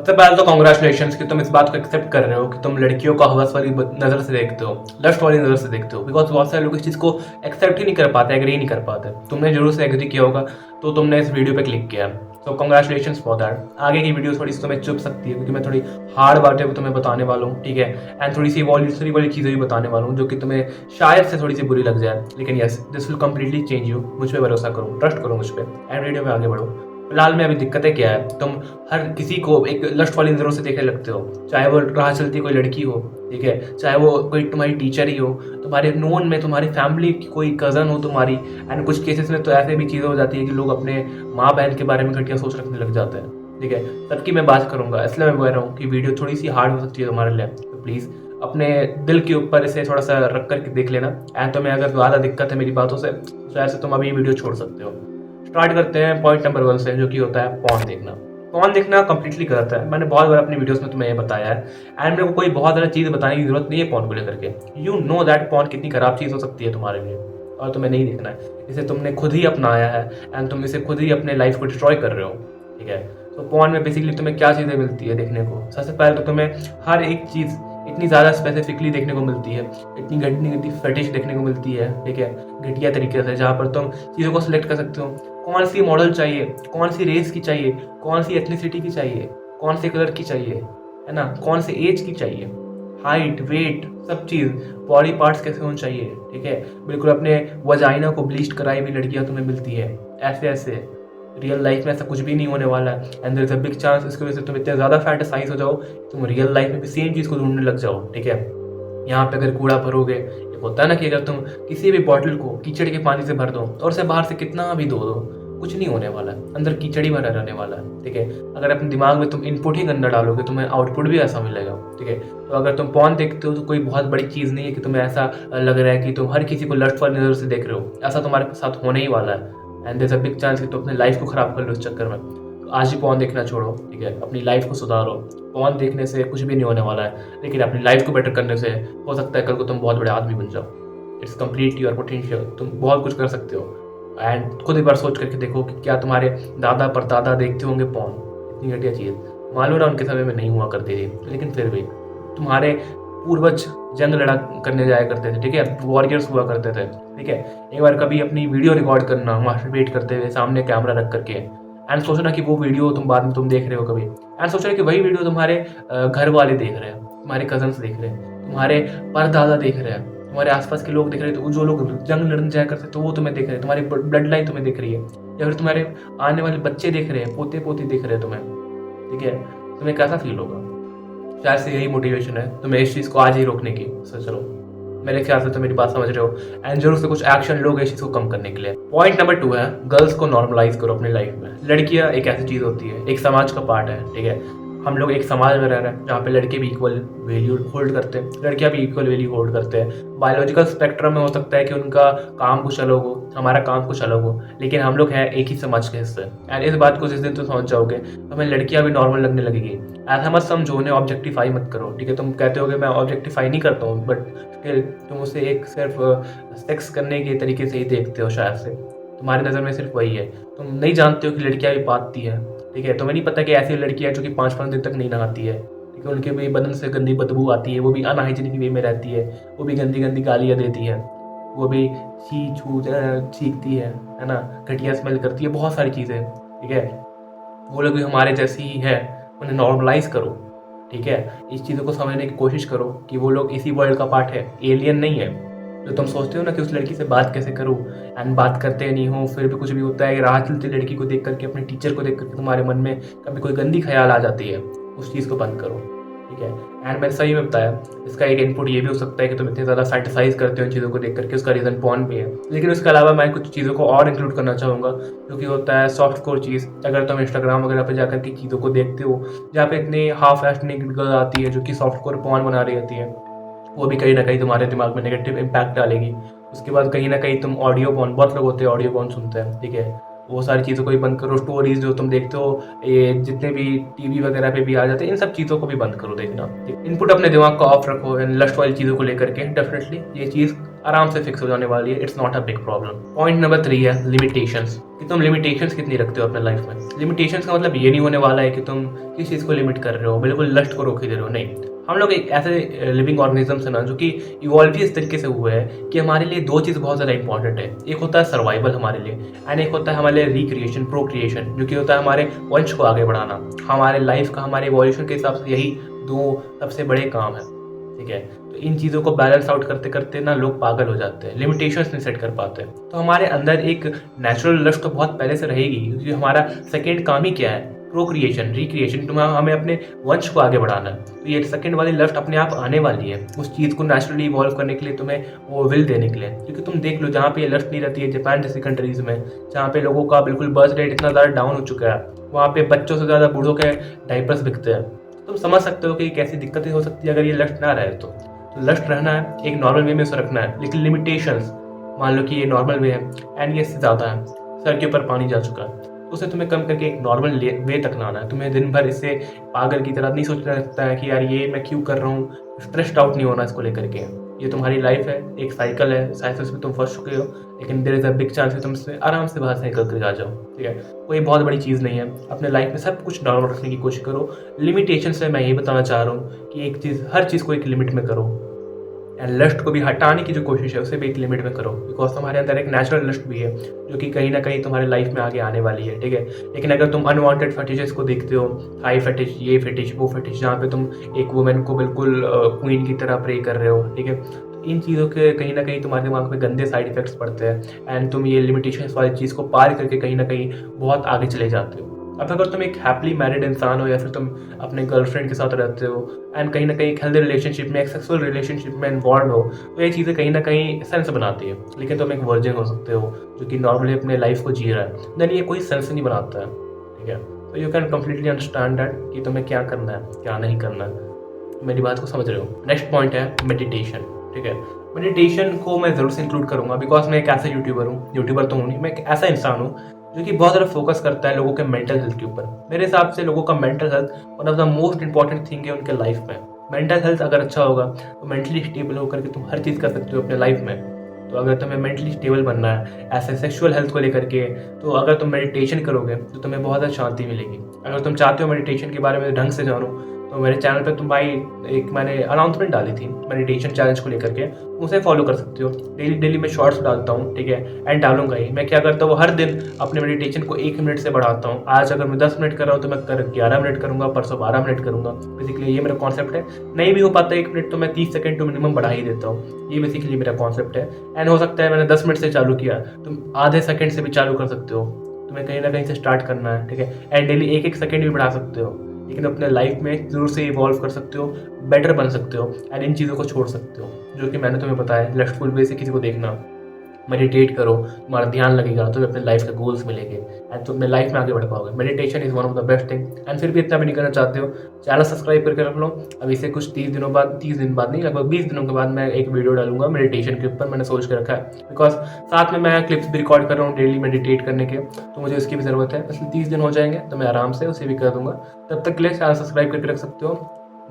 सबसे पहले तो कॉन्ग्रेचुलेशन कि तुम इस बात को एक्सेप्ट कर रहे हो कि तुम लड़कियों को हवस वाली नज़र से देखते हो, लस्ट वाली नज़र से देखते हो। बिकॉज बहुत सारे लोग इस चीज़ को एक्सेप्ट ही नहीं कर पाते, एग्री नहीं कर पाते। तुमने जरूर से एग्री किया होगा, तो तुमने इस वीडियो पे क्लिक किया। तो कॉन्ग्रेचुलेशन फॉर दैट। आगे की वीडियो थोड़ी सी तुम्हें चुप सकती है, क्योंकि मैं थोड़ी हार्ड बातें तुम्हें बताने वाला हूँ, ठीक है। एंड थोड़ी सी इवोल्यूशनरी वाली चीज़ें भी बताने वाला हूँ, जो कि तुम्हें शायद से थोड़ी सी बुरी लग जाए। लेकिन yes, this will completely change you. मुझ पर भरोसा करो, ट्रस्ट करो मुझ पर, एंड वीडियो में आगे बढ़ो। फिलहाल में अभी दिक्कतें क्या है, तुम हर किसी को एक लस्ट वाली नज़रों से देखने लगते हो, चाहे वो राह चलती कोई लड़की हो, ठीक है, चाहे वो कोई तुम्हारी टीचर ही हो, तुम्हारे नोन में तुम्हारी फैमिली की कोई कज़न हो तुम्हारी। एंड कुछ केसेस में तो ऐसे भी चीज़ें हो जाती है कि लोग अपने माँ बहन के बारे में घटिया सोच रखने लग जाते हैं, ठीक है। सबकी मैं बात करूंगा, इसलिए मैं बोल रहा हूँ कि वीडियो थोड़ी सी हार्ड हो सकती है तुम्हारे लिए, तो प्लीज़ अपने दिल के ऊपर इसे थोड़ा सा रख करके देख लेना। एंड तुम्हें अगर ज़्यादा दिक्कत है मेरी बातों से, तो ऐसे तुम अभी वीडियो छोड़ सकते हो। स्टार्ट करते हैं पॉइंट नंबर 1 से, जो कि होता है पॉर्न देखना। पॉर्न देखना कंप्लीटली गलत है, मैंने बहुत बार अपनी वीडियोस में तुम्हें ये बताया है। एंड मेरे को कोई बहुत ज़्यादा चीज़ बताने की जरूरत नहीं है पॉर्न को लेकर के। यू नो दैट पॉर्न कितनी खराब चीज़ हो सकती है तुम्हारे लिए, और तुम्हें नहीं देखना है। इसे तुमने खुद ही अपनाया है, एंड तुम इसे खुद ही अपने लाइफ को डिस्ट्रॉय कर रहे हो, ठीक है। तो पॉर्न में बेसिकली तुम्हें क्या चीज़ें मिलती है देखने को? सबसे पहले तो तुम्हें हर एक चीज़ इतनी ज़्यादा स्पेसिफिकली देखने को मिलती है, इतनी घटिया फetiश देखने को मिलती है, ठीक है, घटिया तरीके से, जहाँ पर तुम चीज़ों को सिलेक्ट कर सकते हो। कौन सी मॉडल चाहिए, कौन सी रेस की चाहिए, कौन सी एथनिसिटी की चाहिए, कौन से कलर की चाहिए, है ना, कौन से एज की चाहिए, हाइट, वेट, सब चीज़, बॉडी पार्ट्स कैसे होने चाहिए, ठीक है। बिल्कुल अपने वजाइना को ब्लीच कराई हुई लड़कियाँ तुम्हें मिलती है, ऐसे ऐसे। रियल लाइफ में ऐसा कुछ भी नहीं होने वाला है, and there is a big chance इसकी वजह से तुम इतने ज़्यादा फैंटेसाइज हो जाओ, तुम रियल लाइफ में भी सेम चीज़ को ढूंढने लग जाओ, ठीक है। यहाँ पे अगर कूड़ा भरोगे, एक होता है ना कि अगर तुम किसी भी बॉटल को कीचड़ के पानी से भर दो और उसे बाहर से कितना भी धो दो, कुछ नहीं होने वाला है, अंदर कीचड़ ही भरा रहने वाला है, ठीक है। अगर अपने दिमाग में तुम इनपुट ही गंदा डालोगे, तुम्हें आउटपुट भी ऐसा मिलेगा, ठीक है। तो अगर तुम पॉर्न देखते हो तो कोई बहुत बड़ी चीज़ नहीं है कि तुम्हें ऐसा लग रहा है कि तुम हर किसी को लस्ट वाली नज़र से देख रहे हो। ऐसा तुम्हारे साथ होने ही वाला है, and there is a big chance कि तुम अपनी लाइफ को खराब कर लो इस चक्कर में। तो आज ही पॉर्न देखना छोड़ो, ठीक है, अपनी लाइफ को सुधारो। पॉर्न देखने से कुछ भी नहीं होने वाला है, लेकिन अपनी लाइफ को बेटर करने से हो सकता है कल को तुम बहुत बड़े आदमी बन जाओ। इट्स कंप्लीट योर पोटेंशियल, तुम बहुत कुछ कर सकते हो। एंड खुद एक बार सोच करके देखो कि क्या तुम्हारे दादा परदादा देखते होंगे पॉर्न? इतनी घटिया चीज़, मालूम ना उनके समय में नहीं हुआ करती थी, लेकिन फिर भी तुम्हारे पूर्वज जंग लड़ा करने जाया करते थे, ठीक है, वॉरियर्स हुआ करते थे, ठीक है। एक बार कभी अपनी वीडियो रिकॉर्ड करना मास्टरबेट करते हुए सामने कैमरा रख करके, एंड सोचना कि वो वीडियो तुम बाद में तुम देख रहे हो कभी, एंड सोच रहे कि वही वीडियो तुम्हारे घर वाले देख रहे हैं, तुम्हारे कजन्स देख रहे हैं, तुम्हारे परदादा देख रहे हैं, तुम्हारे आसपास के लोग देख रहे हैं, तो जो लोग जंग लड़ने जाया करते तो वो तुम्हें देख रहे हैं, तुम्हारी ब्लड लाइन तुम्हें देख रही है, या फिर तुम्हारे आने वाले बच्चे देख रहे हैं, पोते पोती देख रहे हैं तुम्हें, ठीक है। तुम्हें कैसा फील होगा? शायद से यही मोटिवेशन है तुम्हें इस चीज़ को आज ही रोकने की। सो चलो, मेरे ख्याल से तो मेरी बात समझ रहे हो, एंड जरूर से कुछ एक्शन लोगे इस चीज़ को कम करने के लिए। पॉइंट नंबर 2 है, गर्ल्स को नॉर्मलाइज करो अपनी लाइफ में। लड़कियां एक ऐसी चीज़ होती है, एक समाज का पार्ट है, ठीक है। हम लोग एक समाज में रह रहे हैं जहाँ पे लड़के भी इक्वल वैल्यू होल्ड करते हैं, लड़कियां भी इक्वल वैल्यू होल्ड करते हैं। बायोलॉजिकल स्पेक्ट्रम में हो सकता है कि उनका काम कुछ अलग हो, हमारा काम कुछ अलग हो, लेकिन हम लोग हैं एक ही समाज के हिस्से। एंड इस बात को जिस दिन तुम समझ जाओगे, हमें लड़कियां भी नॉर्मल लगने लगेगी। ऐसा मत समझो, उन्हें ऑब्जेक्टिफाई मत करो, ठीक है। तुम कहते हो कि मैं ऑब्जेक्टिफाई नहीं करता हूँ, बट स्टिल तुम उसे एक सिर्फ सेक्स करने के तरीके से ही देखते हो। शायद से तुम्हारी नज़र में सिर्फ वही है, तुम नहीं जानते हो कि लड़कियां भी पाती है, ठीक है। तुम्हें नहीं पता कि ऐसी लड़कियां जो कि 5-5 दिन तक नहीं नहाती है, ठीक है, उनके भी बदन से गंदी बदबू आती है, वो भी अनहाइजीनिक वे में रहती है, वो भी गंदी गंदी गालियाँ देती है, वो भी छी छू चीखती है ना, घटिया स्मेल करती है, बहुत सारी चीज़ें, ठीक है। वो लोग भी हमारे जैसी ही है, उन्हें नॉर्मलाइज करो, ठीक है। इस चीज़ों को समझने की कोशिश करो कि वो लोग इसी वर्ल्ड का पार्ट है, एलियन नहीं है। जो तुम सोचते हो ना कि उस लड़की से बात कैसे करूँ, एंड बात करते नहीं हो, फिर भी कुछ भी होता है, राह चलती लड़की को देख करके, अपने टीचर को देख करके तुम्हारे मन में कभी कोई गंदी ख्याल आ जाती है, उस चीज़ को बंद करो, ठीक है। एंड मैंने सही में बताया, इसका एक इनपुट ये भी हो सकता है कि तुम इतने ज़्यादा फैंटेसाइज करते हो इन चीज़ों को देख करके, उसका रीज़न पॉर्न भी है। लेकिन उसके अलावा मैं कुछ चीज़ों को और इंक्लूड करना चाहूँगा, जो कि होता है सॉफ्ट कोर चीज़। अगर तुम इंस्टाग्राम वगैरह पर जाकर के चीज़ों को देखते हो, जहाँ पे इतनी हाफ एस्टनिक गर्ल आती है जो कि सॉफ्ट कोर पॉर्न बना रही होती है, वो भी कहीं ना कहीं तुम्हारे दिमाग में नेगेटिव इम्पैक्ट डालेगी। उसके बाद कहीं ना कहीं तुम ऑडियो पॉर्न, बहुत लोग होते हैं ऑडियो पॉर्न सुनते हैं, ठीक है, वो सारी चीज़ों को भी बंद करो। स्टोरीज जो तुम देखते हो, ये जितने भी टीवी वगैरह पे भी आ जाते हैं, इन सब चीज़ों को भी बंद करो देखना। इनपुट अपने दिमाग को ऑफ रखो इन लस्ट वाली चीज़ों को लेकर के। डेफिनेटली ये चीज़ आराम से फिक्स हो जाने वाली है। It's not a big problem. Point number 3 है लिमिटेशंस, कि तुम लिमिटेशंस कितनी रखते हो अपने लाइफ में। लिमिटेशंस का मतलब ये नहीं होने वाला है कि तुम किस चीज़ को लिमिट कर रहे हो, बिल्कुल लस्ट को रोक ही दे रहे हो, नहीं। हम लोग एक ऐसे लिविंग ऑर्गेनिज्म है ना जो कि इवॉल्व ही इस तरीके से हुए हैं कि हमारे लिए दो चीज़ बहुत ज़्यादा इंपॉर्टेंट है। एक होता है सर्वाइवल हमारे लिए, एंड एक होता है हमारे लिए रिक्रिएशन, प्रोक्रिएशन, जो कि होता है हमारे वंश को आगे बढ़ाना। हमारे लाइफ का, हमारे इवोल्यूशन के हिसाब से यही दो सबसे बड़े काम है, ठीक है। तो इन चीज़ों को बैलेंस आउट करते करते ना लोग पागल हो जाते हैं, लिमिटेशंस नहीं सेट कर पाते। तो हमारे अंदर एक नेचुरल लस्ट तो बहुत पहले से रहेगी, क्योंकि हमारा सेकेंड काम ही क्या है, प्रोक्रिएशन, रिक्रिएशन। तो हमें अपने वंश को आगे बढ़ाना है। तो ये सेकंड वाली लस्ट अपने आप आने वाली है, उस चीज़ को नेचुरली इवॉल्व करने के लिए, तुम्हें वो विल देने के लिए। क्योंकि तुम देख लो, जहाँ पे ये लस्ट नहीं रहती है, जापान जैसी कंट्रीज़ में, जहाँ पे लोगों का बिल्कुल बर्थ रेट इतना ज़्यादा डाउन हो चुका है, वहाँ पे बच्चों से ज़्यादा बूढ़ों के डाइपर्स बिकते हैं। तुम समझ सकते हो कि कैसी दिक्कतें हो सकती है अगर ये लस्ट ना रहे तो लस्ट रहना है, एक नॉर्मल वे में उसे रखना है, लेकिन लिमिटेशंस, मान लो कि ये नॉर्मल वे है एंड ये इससे ज़्यादा है, सर के ऊपर पानी जा चुका है, तो उसे तुम्हें कम करके एक नॉर्मल वे तक लाना है। तुम्हें दिन भर इससे पागल की तरह नहीं सोचना लगता है कि यार ये मैं क्यों कर रहा हूँ, स्ट्रेस्ड आउट नहीं होना इसको लेकर के। ये तुम्हारी लाइफ है, एक साइकिल है, साइकिल में तुम फंस चुके हो, लेकिन there is a big chance कि तुम इसमें आराम से बाहर से निकल कर आ जाओ, ठीक है। कोई बहुत बड़ी चीज़ नहीं है। अपने लाइफ में सब कुछ नॉर्मल रखने की कोशिश करो। लिमिटेशन से मैं ये बताना चाह रहा हूँ कि एक चीज़, हर चीज़ को एक लिमिट में करो, एंड लस्ट को भी हटाने की जो कोशिश है उसे भी एक लिमिट में करो। बिकॉज तुम्हारे अंदर एक नेचुरल लस्ट भी है जो कि कहीं ना कहीं तुम्हारे लाइफ में आगे आने वाली है, ठीक है। लेकिन अगर तुम अनवांटेड फटिशेस को देखते हो, हाई फटिश, ये फटिश, वो फटिश, जहाँ पे तुम एक वुमेन को बिल्कुल क्वीन की तरह प्रे कर रहे हो, ठीक है, तो इन चीज़ों के कहीं ना कहीं तुम्हारे दिमाग में गंदे साइड इफेक्ट्स पड़ते हैं, एंड तुम ये लिमिटेशंस वाली चीज़ को पार करके कहीं ना कहीं बहुत आगे चले जाते हो। अब अगर तुम एक हैप्पीली मैरिड इंसान हो, या फिर तुम अपने गर्लफ्रेंड के साथ रहते हो, एंड कहीं ना कहीं एक हेल्दी रिलेशनशिप में, एक सक्सेसफुल रिलेशनशिप में इन्वॉल्व हो, तो ये चीज़ें कहीं ना कहीं सेंस बनाती है। लेकिन तुम एक वर्जिन हो सकते हो जो कि नॉर्मली अपने लाइफ को जी रहा है, देन ये कोई सेंस नहीं बनाता है, ठीक है। तो you can completely understand that कि तुम्हें क्या करना है, क्या नहीं करना है। मेरी बात को समझ रहे हो। नेक्स्ट पॉइंट है मेडिटेशन, ठीक है। मेडिटेशन को मैं ज़रूर से इंक्लूड करूँगा, बिकॉज मैं एक ऐसा यूट्यूबर तो हूँ नहीं, मैं एक ऐसा इंसान हूँ जो कि बहुत ज़्यादा फोकस करता है लोगों के मेंटल हेल्थ के ऊपर। मेरे हिसाब से लोगों का mental health one of the most important thing है उनके लाइफ में। मेंटल हेल्थ अगर अच्छा होगा तो मेंटली स्टेबल होकर के तुम हर चीज़ कर सकते हो अपने लाइफ में। तो अगर तुम्हें मेंटली स्टेबल बनना है ऐसे सेक्सुअल हेल्थ को लेकर के, तो अगर तुम मेडिटेशन करोगे तो तुम्हें बहुत ज़्यादा शांति मिलेगी। अगर तुम चाहते हो मेडिटेशन के बारे में ढंग से जानो, तो मेरे चैनल पे तुम भाई एक मैंने अनाउंसमेंट डाली थी मेडिटेशन चैलेंज को लेकर के, उसे फॉलो कर सकते हो। डेली मैं शॉर्ट्स डालता हूँ, ठीक है, एंड डालूंगा ही। मैं क्या करता हूँ, हर दिन अपने मेडिटेशन को 1 मिनट से बढ़ाता हूँ। आज अगर मैं 10 मिनट कर रहा हूँ तो मैं 11 मिनट करूँगा, परसों 12 मिनट करूँगा। बेसिकली ये मेरा कॉन्सेप्ट है। नहीं भी हो पाता 1 मिनट तो मैं 30 सेकंड तो मिनिमम बढ़ा ही देता हूँ। ये बेसिकली मेरा कॉन्सेप्ट है। एंड हो सकता है मैंने 10 मिनट से चालू किया, तुम आधे सेकंड से भी चालू कर सकते हो। तुम्हें कहीं ना कहीं से स्टार्ट करना है, ठीक है, एंड डेली 1-1 सेकंड भी बढ़ा सकते हो। लेकिन अपने लाइफ में जरूर से इवॉल्व कर सकते हो, बेटर बन सकते हो, एंड इन चीज़ों को छोड़ सकते हो जो कि मैंने तुम्हें बताया। लस्टफुल वे से किसी को देखना, मेडिटेट करो, तुम्हारा ध्यान लगेगा, तुम्हें अपने लाइफ के गोल्स मिलेंगे, एंड तुम अपने लाइफ में आगे बढ़ पाओगे। Meditation is one of the best thing. And फिर भी इतना भी नहीं करना चाहते हो, चैनल सब्सक्राइब करके रख लो। अभी से कुछ 30 दिनों बाद, 30 दिन बाद नहीं, लगभग 20 दिनों के बाद मैं एक वीडियो डालूंगा मेडिटेशन के ऊपर। मैंने सोच के रखा है, बिकॉज साथ में मैं क्लिप्स भी रिकॉर्ड कर रहा हूँ डेली मेडिटेट करने के, तो मुझे इसकी भी ज़रूरत है। इसलिए 30 दिन हो जाएंगे तो मैं आराम से उसे भी कर दूंगा। तब तक के लिए चैनल सब्सक्राइब करके रख सकते हो।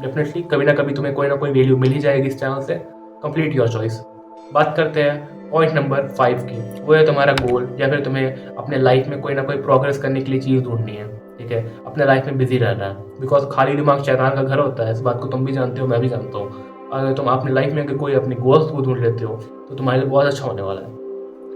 डेफिनेटली कभी ना कभी तुम्हें कोई ना कोई वैल्यू मिल ही जाएगी इस चैनल से। Complete your choice. बात करते हैं पॉइंट नंबर 5 की, वो है तुम्हारा गोल, या फिर तुम्हें अपने लाइफ में कोई ना कोई प्रोग्रेस करने के लिए चीज़ ढूंढनी है, ठीक है, अपने लाइफ में बिजी रहना है। बिकॉज खाली दिमाग शैतान का घर होता है, इस बात को तुम भी जानते हो, मैं भी जानता हूँ। अगर तुम अपनी लाइफ में अगर कोई अपने गोल्स को ढूंढ लेते हो तो तुम्हारे लिए बहुत अच्छा होने वाला है।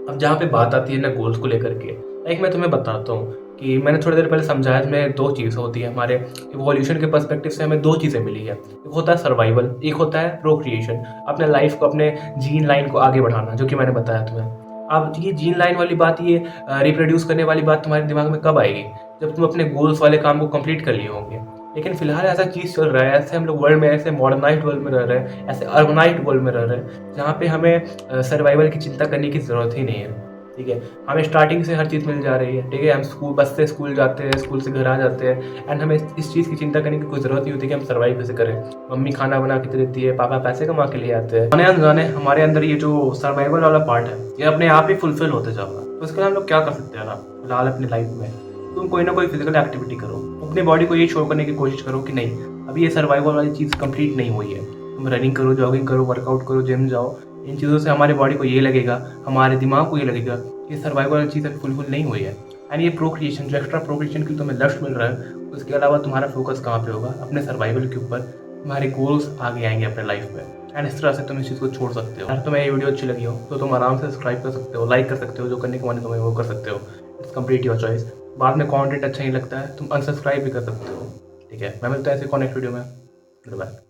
अब जहाँ पे बात आती है ना गोल्स को लेकर के, एक मैं तुम्हें बताता हूँ कि मैंने थोड़ी देर पहले समझाया, इसमें 2 चीज़ होती है। हमारे इवोल्यूशन के पर्सपेक्टिव से हमें 2 चीज़ें मिली है। एक होता है सर्वाइवल, एक होता है प्रोक्रिएशन, अपने लाइफ को, अपने जीन लाइन को आगे बढ़ाना, जो कि मैंने बताया तुम्हें। अब ये जीन लाइन वाली बात, ये रिप्रोड्यूस करने वाली बात तुम्हारे दिमाग में कब आएगी, जब तुम अपने गोल्स वाले काम को कंप्लीट कर लिए होंगे। लेकिन फिलहाल ऐसा चीज़ चल रहा है, ऐसे हम लोग वर्ल्ड में, ऐसे मॉडर्नाइज्ड वर्ल्ड में रह रहे हैं, ऐसे अर्बनाइज्ड वर्ल्ड में रह रहे हैं, जहाँ पे हमें सर्वाइवल की चिंता करने की ज़रूरत ही नहीं है, ठीक है। हमें स्टार्टिंग से हर चीज़ मिल जा रही है, ठीक है। हम स्कूल, बस से स्कूल जाते हैं, स्कूल से घर आ जाते हैं, एंड हमें इस चीज़ की चिंता करने की कोई ज़रूरत नहीं होती कि हम सर्वाइव कैसे करें। मम्मी खाना बना के देती है, पापा पैसे कमा के ले आते हैं। अनजाने हमारे अंदर ये जो सर्वाइवल वाला पार्ट है, ये अपने आप ही फुलफिल होते जाएगा। तो उसके लिए हम लोग क्या कर सकते हैं ना, फिलहाल अपनी लाइफ में तुम कोई ना कोई फिजिकल एक्टिविटी करो। अपनी बॉडी को ये शो करने की कोशिश करो कि नहीं, अभी ये सर्वाइवल वाली चीज़ कंप्लीट नहीं हुई है। तुम रनिंग करो, जॉगिंग करो, वर्कआउट करो, जिम जाओ, इन चीज़ों से हमारे बॉडी को ये लगेगा, हमारे दिमाग को ये लगेगा कि सर्वाइवल चीज़ अभी फुलफिल नहीं हुई है। एंड ये प्रोक्रिएशन, जो एक्स्ट्रा प्रोक्रिएशन की तुम्हें लस्ट मिल रहा है, उसके अलावा तुम्हारा फोकस कहाँ पे होगा? अपने सर्वाइवल के ऊपर। तुम्हारे गोल्स आगे आएंगे अपने लाइफ में, एंड इस तरह से तुम इस चीज़ को छोड़ सकते हो। अगर तुम्हें ये वीडियो अच्छी लगी हो तो तुम आराम से सब्सक्राइब कर सकते हो, लाइक कर सकते हो, जो करने के मन तुम्हें वो कर सकते हो। It's complete your choice. बाद में कंटेंट अच्छा नहीं लगता है, तुम अनसब्सक्राइब भी कर सकते हो। ठीक है, मैं मिलता हूँ ऐसे कॉनेक्ट वीडियो में। Good bye.